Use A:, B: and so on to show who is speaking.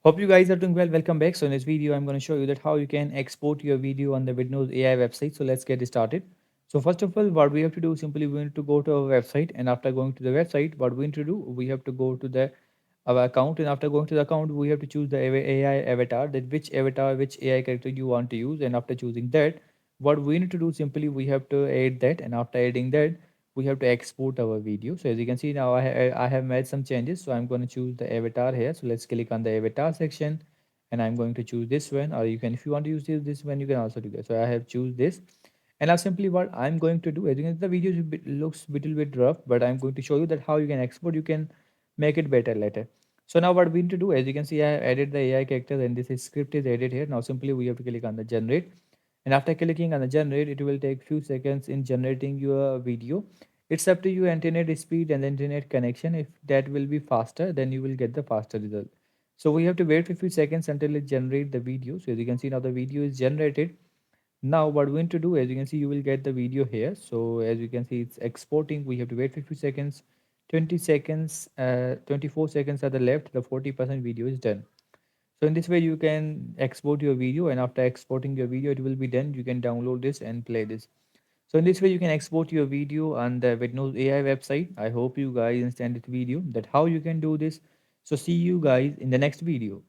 A: Hope you guys are doing well. Welcome back. So in this video, I'm going to show you that how you can export your video on the Vidnoz AI website. So let's get started. So first of all, what we have to do simply we need to go to our website, and after going to the website, what we need to do, we have to go to the our account, and after going to the account, we have to choose the AI avatar, that which avatar, which AI character you want to use, and after choosing that, what we need to do simply we have to add that, and after adding that, we have to export our video. So as you can see now, I have made some changes. So I'm going to choose the avatar here. So let's click on the avatar section, and I'm going to choose this one, or you can, if you want to use this one, you can also do that. So I have choose this, and now simply what I'm going to do, as you can see, the video is looks little bit rough, but I'm going to show you that how you can export, you can make it better later. So now what we need to do, as you can see, I have added the AI character, and this is script is added here. Now simply we have to click on the generate, and after clicking on the generate, it will take few seconds in generating your video. It's up to you internet speed and the internet connection. If that will be faster, then you will get the faster result. So we have to wait for a few seconds until it generate the video. So as you can see now, the video is generated. Now what we need to do, as you can see, you will get the video here. So as you can see, it's exporting. We have to wait for a few seconds. 20 seconds, 24 seconds are the left. The 40% video is done. So in this way, you can export your video, and after exporting your video, it will be done. You can download this and play this. So in this way, you can export your video on the Vidnoz AI website. I hope you guys understand this video, that how you can do this. So see you guys in the next video.